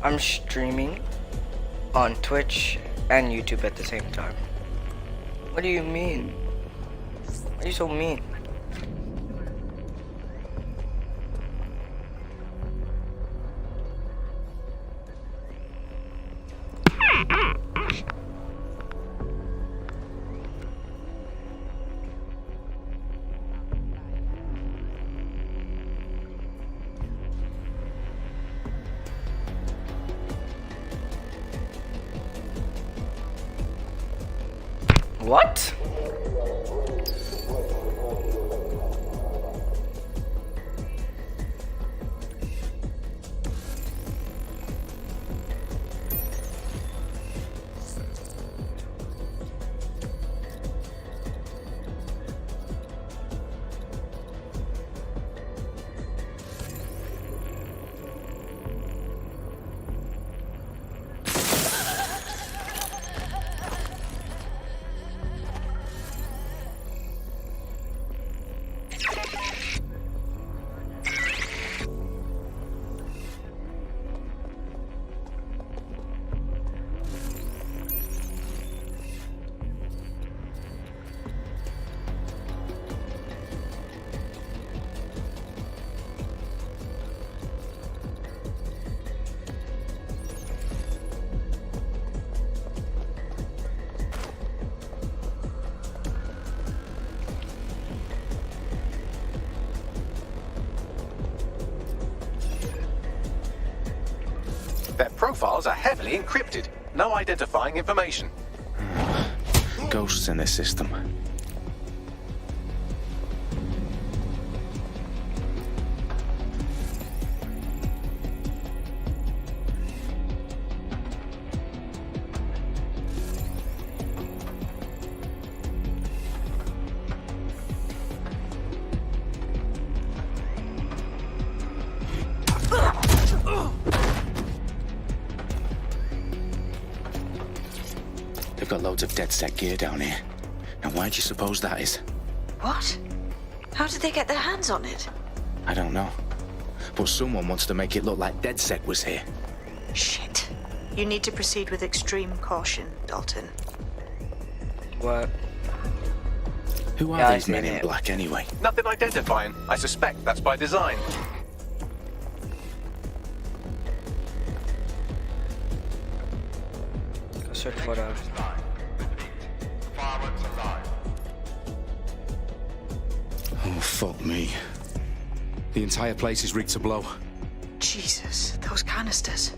I'm streaming on Twitch and YouTube at the same time. What do you mean? Why are you so mean? What? Their profiles are heavily encrypted. No identifying information. Ghosts in this system. They've got loads of DedSec gear down here. And why do you suppose that is? What? How did they get their hands on it? I don't know. But someone wants to make it look like DedSec was here. Shit. You need to proceed with extreme caution, Dalton. What? Who are Yeah, these men in black anyway? Nothing identifying. I suspect that's by design. Go search for that. Oh, fuck me. The entire place is rigged to blow. Jesus, those canisters.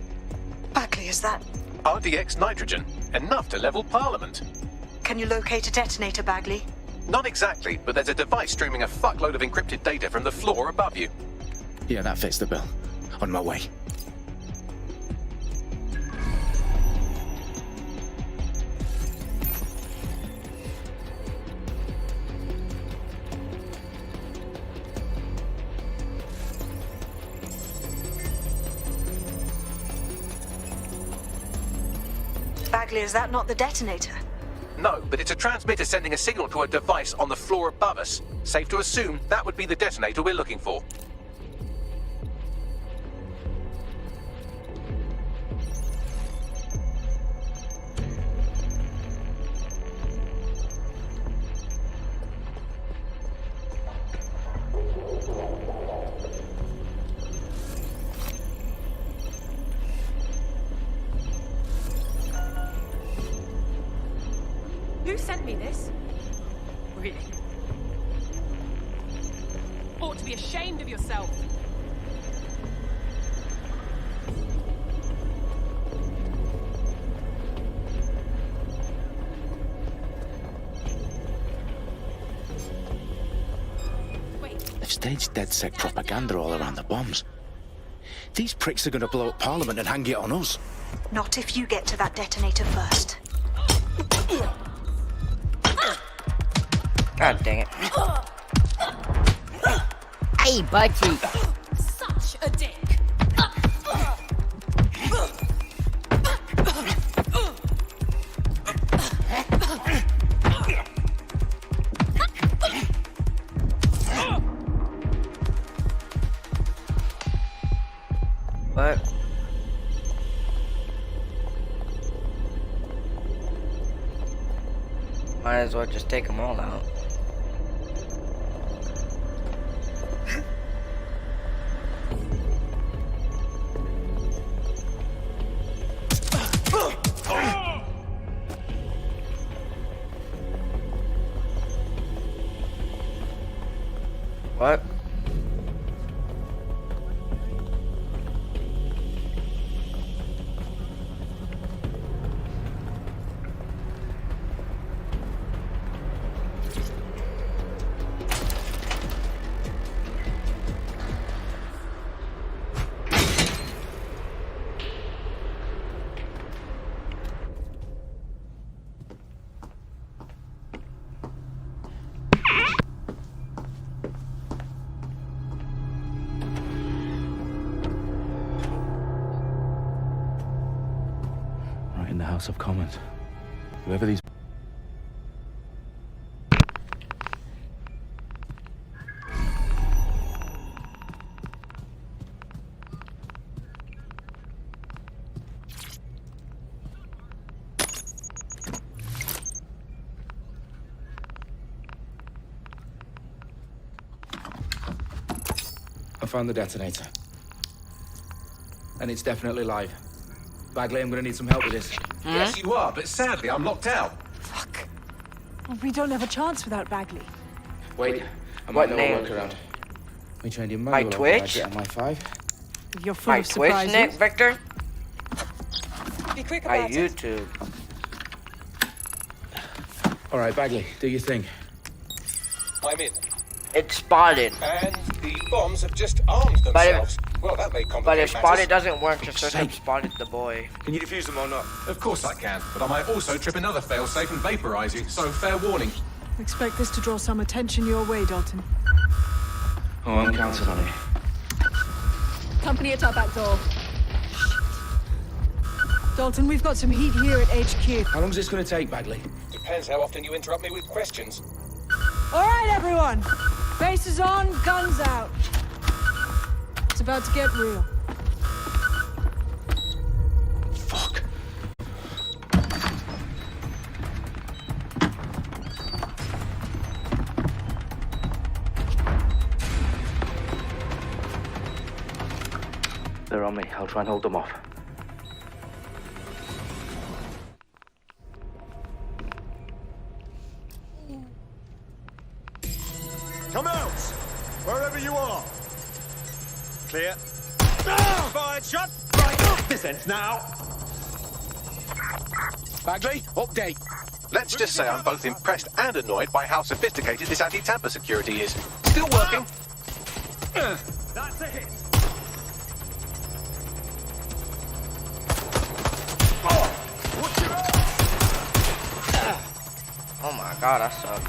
Bagley, is that... RDX nitrogen. Enough to level Parliament. Can you locate a detonator, Bagley? Not exactly, but there's a device streaming a fuckload of encrypted data from the floor above you. Yeah, that fits the bill. On my way. Bagley, is that not the detonator? No, but it's a transmitter sending a signal to a device on the floor above us. Safe to assume that would be the detonator we're looking for. Who sent me this? Really? Ought to be ashamed of yourself. Wait. They've staged DedSec propaganda all around the bombs. These pricks are going to blow up Parliament and hang it on us. Not if you get to that detonator first. God dang it. Hey, budgie. Such a dick. What? Might as well just take them all out. What? Right in the House of Commons. Whoever these... I found the detonator. And it's definitely live. Bagley, I'm gonna need some help with this. Yes, you are, but sadly, I'm locked out. Fuck. Well, we don't have a chance without Bagley. Wait, I What might know a name? workaround. We trained in My manual Twitch? on my 5. You're full My of Twitch, surprises. Nick, Victor? Be quick My about it. YouTube. All right, Bagley, do your thing. I'm in. It's spotted. And the bombs have just armed But if- themselves. Well, that may complicate But if matters. spotted doesn't work, just search up sake. spotted the boy. Can you defuse them or not? Of course I can, but I might also trip another failsafe and vaporize you, so fair warning. Expect this to draw some attention your way, Dalton. Oh, I'm counting on it. Company at our back door. Dalton, we've got some heat here at HQ. How long's this gonna take, Bagley? Depends how often you interrupt me with questions. All right, everyone. Faces on, guns out. It's about to get real. Fuck. They're on me. I'll try and hold them off. Come out! Wherever you are! Clear. Fired shot! Right, this ends now! Bagley, update. Let's just say I'm both impressed and annoyed by how sophisticated this anti-tamper security is. Still working. That's a hit! Watch your ass! Oh my god, I suck.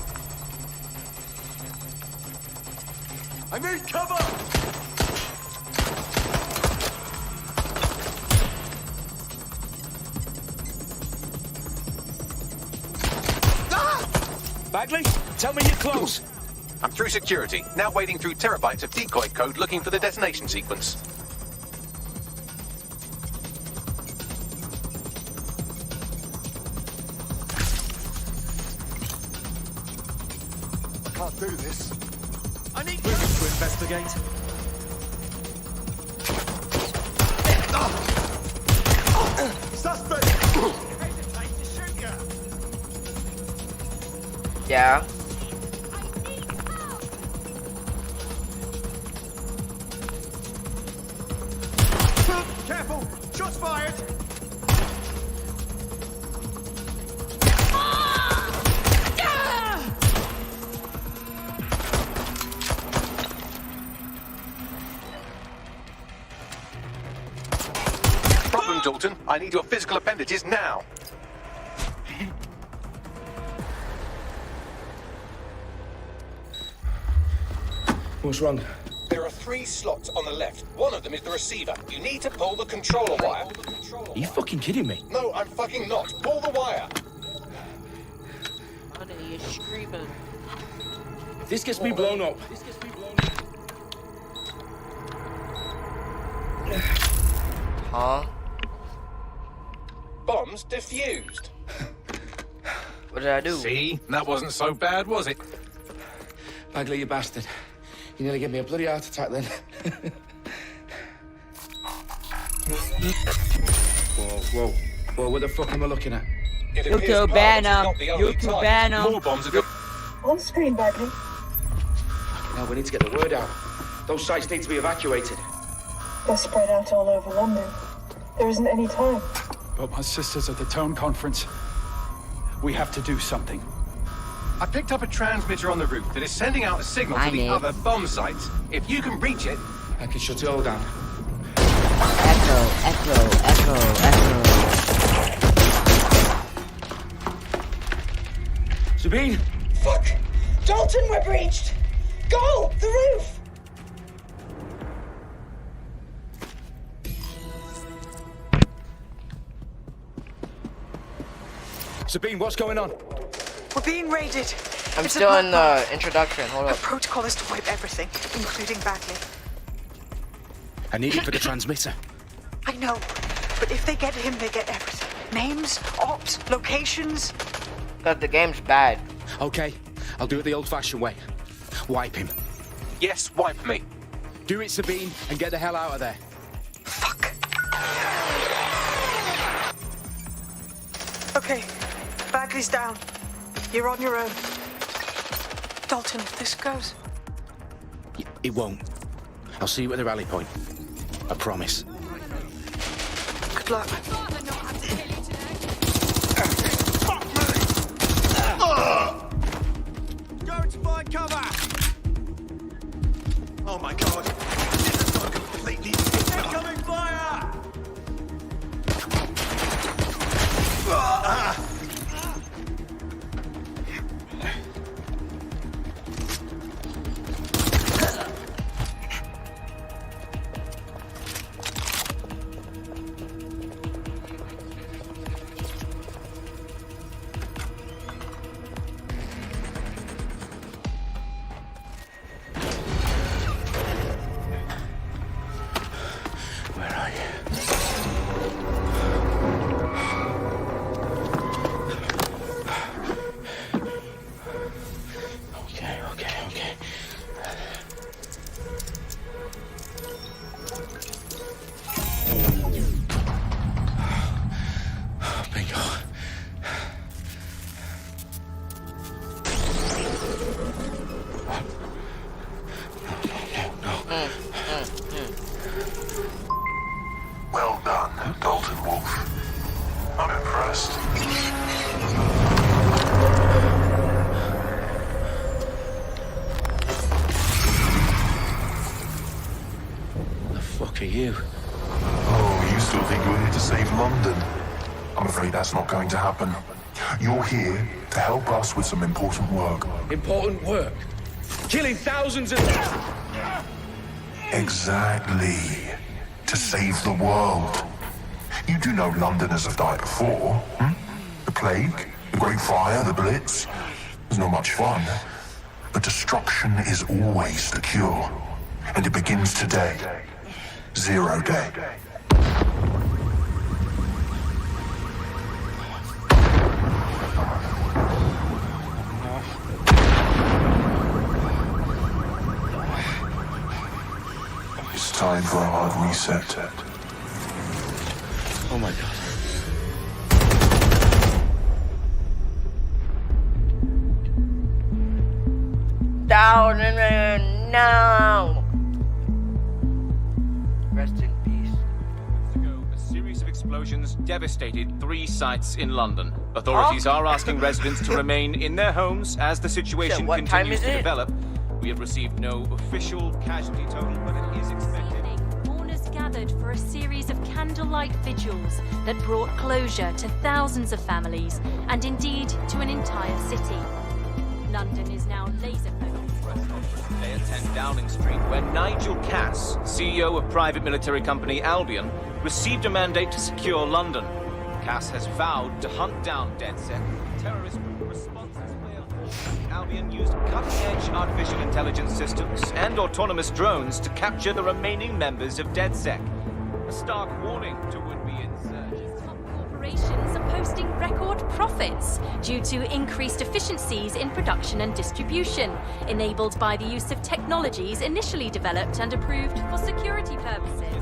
I need cover! Bagley, tell me you're close. I'm through security, now wading through terabytes of decoy code looking for the detonation sequence. I can't do this. I need moving to investigate. Suspect! Hesitate to shoot ya! Yeah. Careful! Shots fired! Problem, Dalton. I need your physical appendages now. What's wrong? There are 3 slots on the left. One of them is the receiver. You need to pull the controller wire. Are you fucking kidding me? No, I'm fucking not. Pull the wire. If this gets me blown up... Huh? Bombs defused. What did I do? See? That wasn't so bad, was it? Bagley, you bastard. You nearly gave me a bloody heart attack then. Whoa. What the fuck am I looking at? It You appears too, Parliament is Banner. not the You only too, target. Banner. More bombs are going. On screen, Bagley. Now we need to get the word out. Those sites need to be evacuated. They're spread out all over London. There isn't any time. But my sister's at the town conference. We have to do something. I picked up a transmitter on the roof that is sending out a signal to the other bomb sites. If you can reach it, I can shut it all down. Echo. Sabine! Fuck! Dalton, we're breached! Go! The roof! Sabine, what's going on? We're being raided. I'm It's a still in bloodbath. the introduction. Hold Our up. protocol is to wipe everything, including Bagley. I need it for the transmitter. I know, but if they get him, they get everything. Names, ops, locations. Because the game's bad. Okay, I'll do it the old-fashioned way. Wipe him. yes, wipe me. Do it, Sabine, and get the hell out of there. Fuck. Okay, Bagley's down. You're on your own. Dalton, if this goes. It won't. I'll see you at the rally point. I promise. Good luck. Go to find cover! Oh my god! This has gone completely... Incoming fire! Where are you? Okay. Bingo. Well done, Dalton Wolf. I'm impressed. The fuck are you? Oh, you still think you're here to save London? I'm afraid that's not going to happen. You're here to help us with some important work. Important work. Killing thousands of... Exactly. To save the world. You do know Londoners have died before, hmm? The plague, the Great Fire, the Blitz. It's not much fun. But destruction is always the cure. And it begins today. 0 day. It's time for a hard reset. Oh my god. Down in there now. Rest in peace. Ago, a series of explosions devastated 3 sites in London. Authorities are asking residents to remain in their homes as the situation So what time continues is to it? develop. We have received no official casualty total, but it is expected. Mourners gathered for a series of candlelight vigils that brought closure to thousands of families and indeed to an entire city. London is now laser-focused. Today at 10 Downing Street, where Nigel Cass, CEO of private military company Albion, received a mandate to secure London. Cass has vowed to hunt down DedSec. Terrorist responses failed. Albion used cutting-edge artificial intelligence systems and autonomous drones to capture the remaining members of DedSec. A stark warning to would-be insurgents. Top corporations oppose posting record profits due to increased efficiencies in production and distribution, enabled by the use of technologies initially developed and approved for security purposes.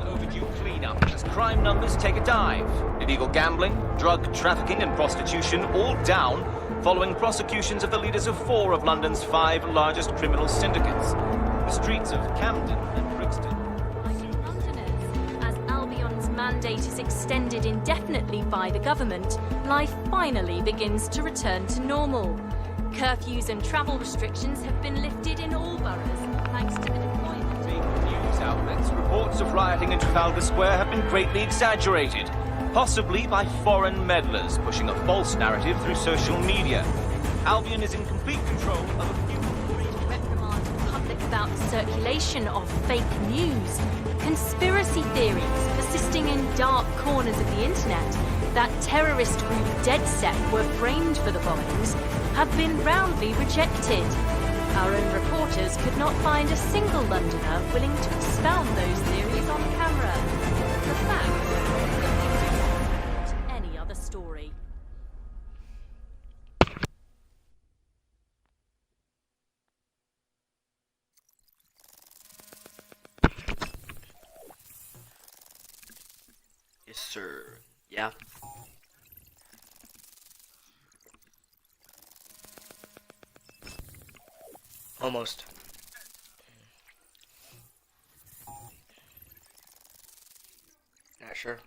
Overdue cleanup as crime numbers take a dive. Illegal gambling, drug trafficking and prostitution all down following prosecutions of the leaders of 4 of London's 5 largest criminal syndicates. The streets of Camden and Brixton. Londoners, as Albion's mandate is extended indefinitely by the government, life finally begins to return to normal. Curfews and travel restrictions have been lifted in all boroughs, thanks to the deployment. News outlets, reports of rioting in Trafalgar Square have been greatly exaggerated, possibly by foreign meddlers pushing a false narrative through social media. Albion is in complete control of a few reprimand the public about the circulation of fake news, conspiracy theories persisting in dark corners of the internet that terrorist group DedSec were framed for the bombings have been roundly rejected. Our own reporters could not find a single Londoner willing to expound those theories on camera. The facts are any other story. Yes, sir. Yeah. Almost. Not sure.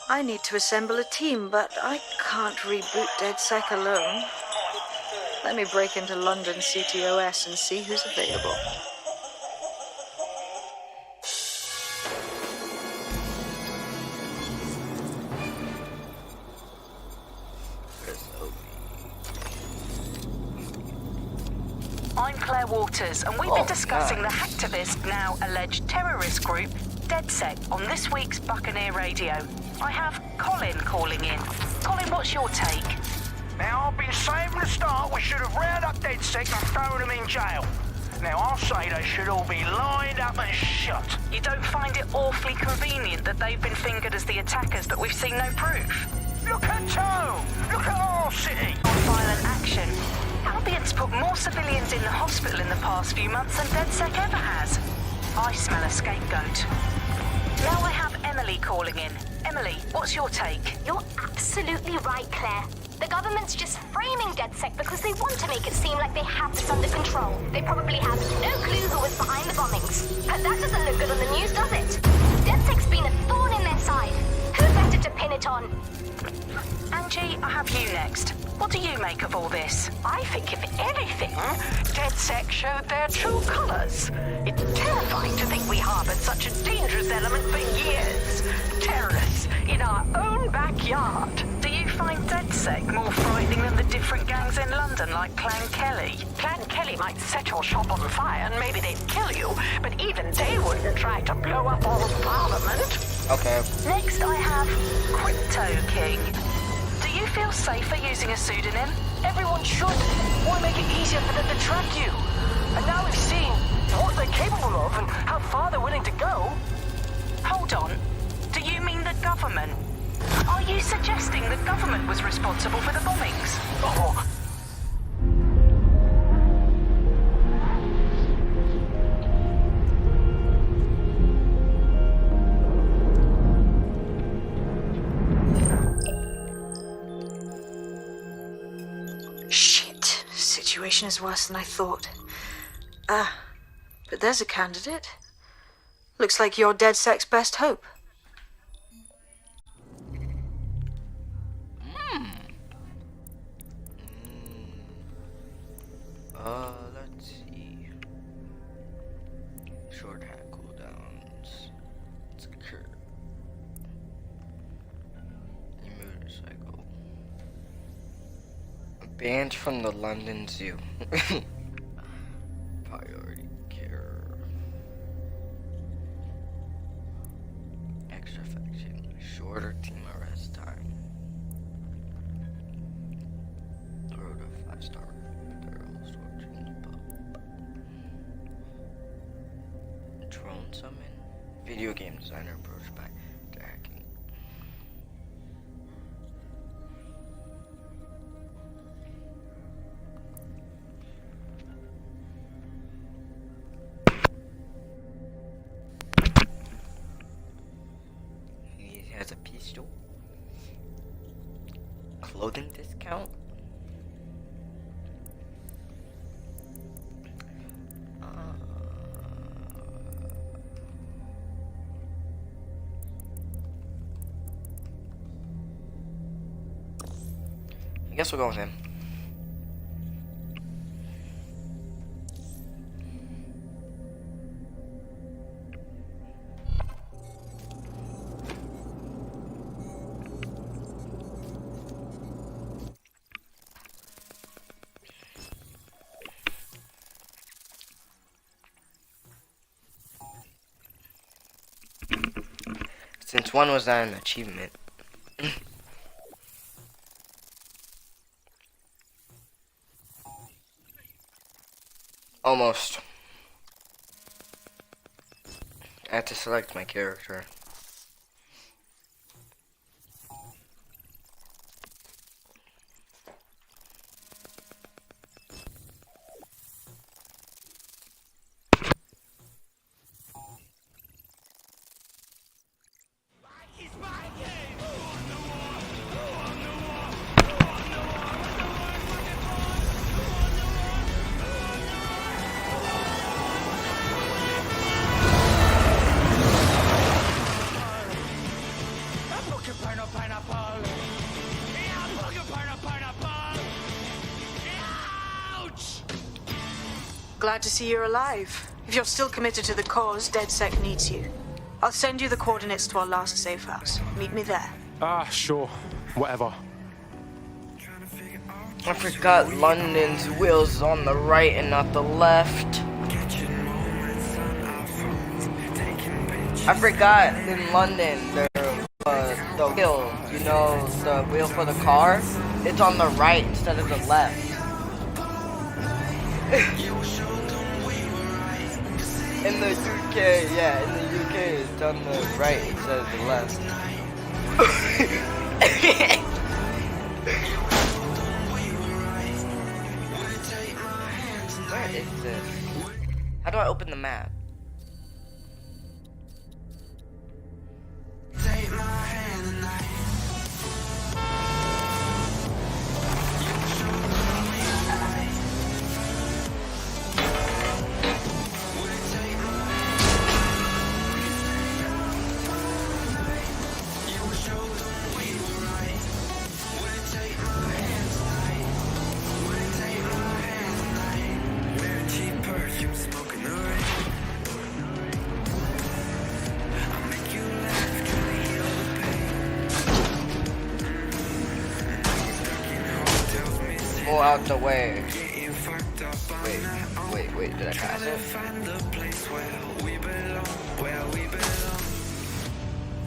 I need to assemble a team, but I can't reboot DedSec alone. Let me break into London CTOS and see who's available. I'm Claire Waters, and we've been discussing the hacktivist, now alleged terrorist group, DedSec, on this week's Buccaneer Radio. I have Colin calling in. Colin, what's your take? Now, I've been saying from the start we should have rounded up DedSec and thrown them in jail. Now, I'll say they should all be lined up and shot. You don't find it awfully convenient that they've been fingered as the attackers, but we've seen no proof? Look at Tone! Look at our city! Violent action. Albion's put more civilians in the hospital in the past few months than DedSec ever has. I smell a scapegoat. Now I have Emily calling in. Emily, what's your take? You're absolutely right, Claire. The government's just framing DedSec because they want to make it seem like they have this under control. They probably have no clue who was behind the bombings. But that doesn't look good on the news, does it? DedSec's been a thorn in their side. Who better to pin it on? Angie, I have you next. What do you make of all this? I think, if anything, DedSec showed their true colours. It's terrifying to think we harboured such a dangerous element for years. Terrorists in our own backyard. Do you find DedSec more frightening than the different gangs in London, like Clan Kelly? Clan Kelly might set your shop on fire and maybe they'd kill you, but even they wouldn't try to blow up all of Parliament. Okay. Next I have Crypto King. Do you feel safer using a pseudonym? Everyone should. Why make it easier for them to track you? And now we've seen what they're capable of and how far they're willing to go. Hold on. Do you mean the government? Are you suggesting the government was responsible for the bombings? Oh. Shit. Situation is worse than I thought. But there's a candidate. Looks like you're DedSec's best hope. Let's see. Short hack cooldowns. Let's occur. New motorcycle. Banned from the London Zoo. Priority care. affection, shorter team arrest time. Road of 5-star. Drone summon. Video game designer approached by hacking. He has a pistol. Clothing discount. I guess we'll go with him. Since one was not an achievement. Almost. I have to select my character. Glad to see you're alive. If you're still committed to the cause, DedSec needs you. I'll send you the coordinates to our last safe house. Meet me there. Sure. Whatever. I forgot London's wheels on the right and not the left. I forgot in London the wheel, you know, the wheel for the car, it's on the right instead of the left. In the UK, yeah, in the UK it's on the right instead of the left. Where is this? How do I open the map? Take my hand and Go out the way. Wait, did I pass it?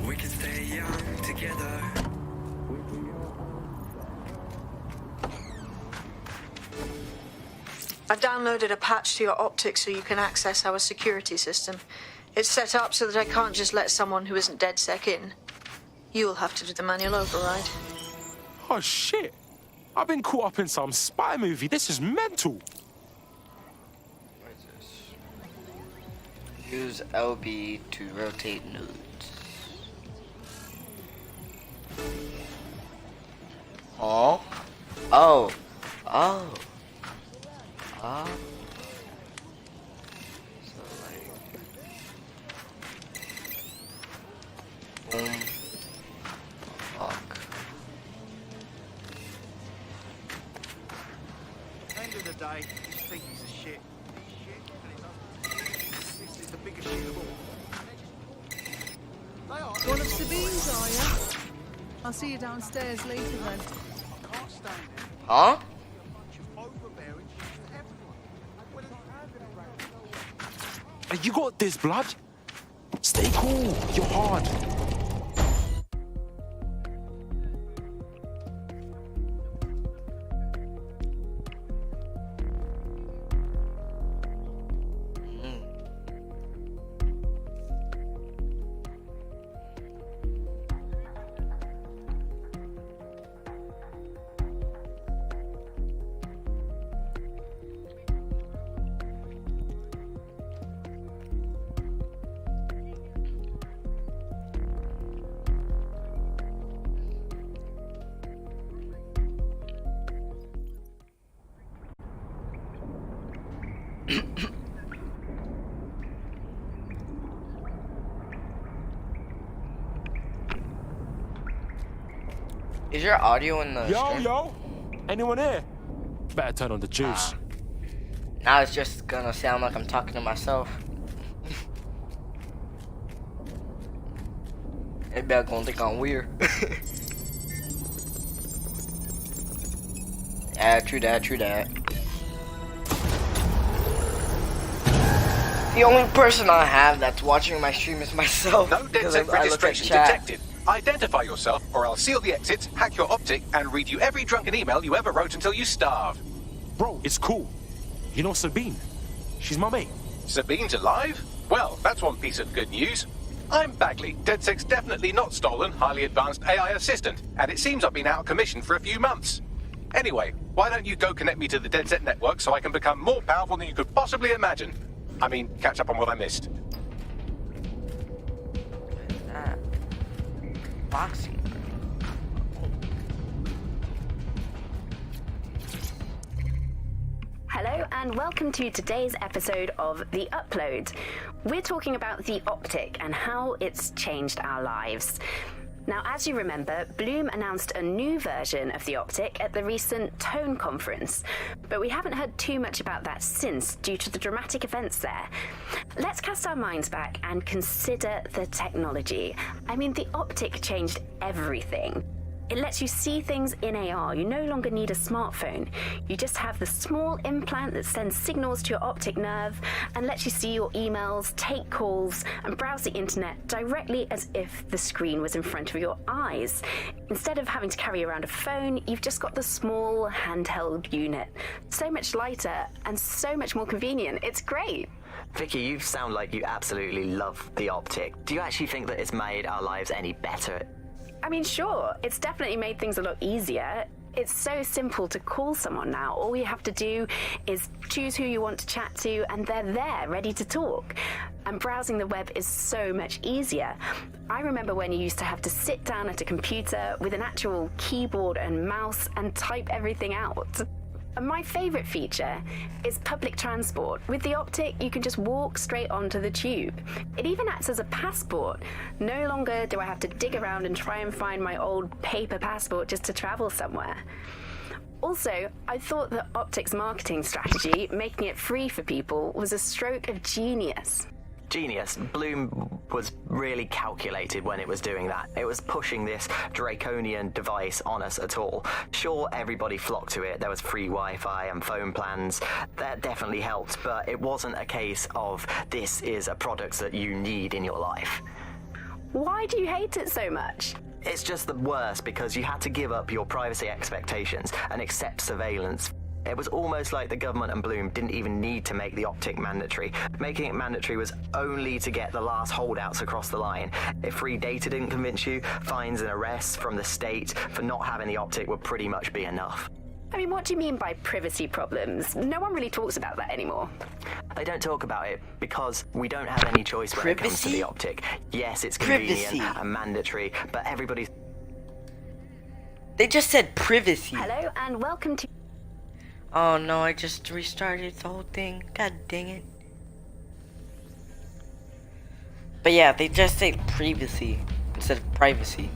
We can stay young together. I've downloaded a patch to your optics so you can access our security system. It's set up so that I can't just let someone who isn't DedSec in. You'll have to do the manual override. Oh shit! I've been caught up in some spy movie. This is mental. What is this? Use LB to rotate nudes. Oh. Oh. Oh. Ah. So like. Boom. Fuck. End of the day, this thing is a shit. This is the biggest shit of all. One of Sabine's, are you? I'll see you downstairs later then. Can't stand it. Huh? You got this, blood. Stay cool. You're hard. Is your audio in the stream? Yo, anyone here? Better turn on the juice. Now it's just gonna sound like I'm talking to myself. Everybody gonna think I'm weird. Yeah, true that, true that. The only person I have that's watching my stream is myself. No because DedSec I look at registration chat. detected. Identify yourself, or I'll seal the exits, hack your optic, and read you every drunken email you ever wrote until you starve. Bro, it's cool. You know Sabine? She's my mate. Sabine's alive? Well, that's one piece of good news. I'm Bagley, DedSec's definitely not stolen, highly advanced AI assistant, and it seems I've been out of commission for a few months. Anyway, why don't you go connect me to the DedSec network so I can become more powerful than you could possibly imagine? I mean, catch up on what I missed. Boxing. Hello and welcome to today's episode of The Upload. We're talking about the Optic and how it's changed our lives. Now, as you remember, Bloom announced a new version of the Optic at the recent Tone conference, but we haven't heard too much about that since due to the dramatic events there. Let's cast our minds back and consider the technology. I mean, the Optic changed everything. It lets you see things in AR. You no longer need a smartphone. You just have the small implant that sends signals to your optic nerve and lets you see your emails, take calls, and browse the internet directly as if the screen was in front of your eyes. Instead of having to carry around a phone, you've just got the small handheld unit. So much lighter and so much more convenient. It's great. Vicky, you sound like you absolutely love the Optic. Do you actually think that it's made our lives any better? I mean, sure, it's definitely made things a lot easier. It's so simple to call someone now. All you have to do is choose who you want to chat to, and they're there, ready to talk. And browsing the web is so much easier. I remember when you used to have to sit down at a computer with an actual keyboard and mouse and type everything out. And my favourite feature is public transport. With the Optic, you can just walk straight onto the tube. It even acts as a passport. No longer do I have to dig around and try and find my old paper passport just to travel somewhere. Also, I thought that Optic's marketing strategy, making it free for people, was a stroke of genius. Genius. Bloom was really calculated when it was doing that. It was pushing this draconian device on us at all. Sure, everybody flocked to it. There was free Wi-Fi and phone plans. That definitely helped, but it wasn't a case of this is a product that you need in your life. Why do you hate it so much? It's just the worst because you had to give up your privacy expectations and accept surveillance. It was almost like the government and Bloom didn't even need to make the Optic mandatory. Making it mandatory was only to get the last holdouts across the line. If free data didn't convince you, fines and arrests from the state for not having the Optic would pretty much be enough. I mean, what do you mean by privacy problems? No one really talks about that anymore. They don't talk about it because we don't have any choice when it comes to the Optic. Yes, it's convenient and mandatory, but everybody's... They just said privacy. Hello and welcome to... Oh no, I just restarted the whole thing. God dang it. But yeah, they just say privacy instead of privacy.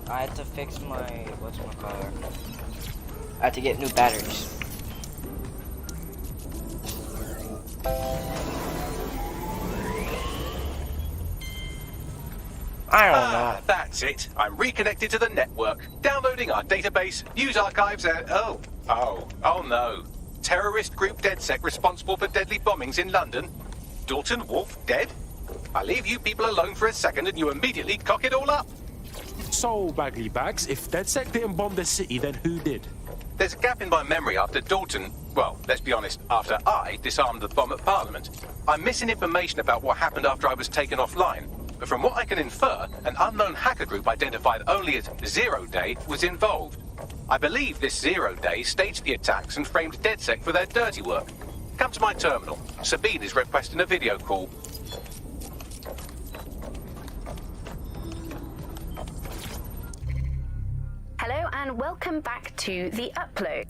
I had to fix my whatchamacallit. I had to get new batteries. I don't know. That's it. I'm reconnected to the network, downloading our database, news archives, and oh no. Terrorist group DedSec responsible for deadly bombings in London. Dalton Wolf dead? I leave you people alone for a second and you immediately cock it all up. So, Bagley Bags, if DedSec didn't bomb the city, then who did? There's a gap in my memory after Dalton, well, let's be honest, after I disarmed the bomb at Parliament. I'm missing information about what happened after I was taken offline. But from what I can infer, an unknown hacker group identified only as Zero Day was involved. I believe this Zero Day staged the attacks and framed DedSec for their dirty work. Come to my terminal. Sabine is requesting a video call. Hello and welcome back to The Upload.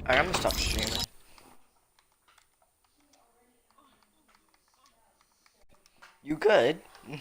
I'm gonna stop streaming. You good?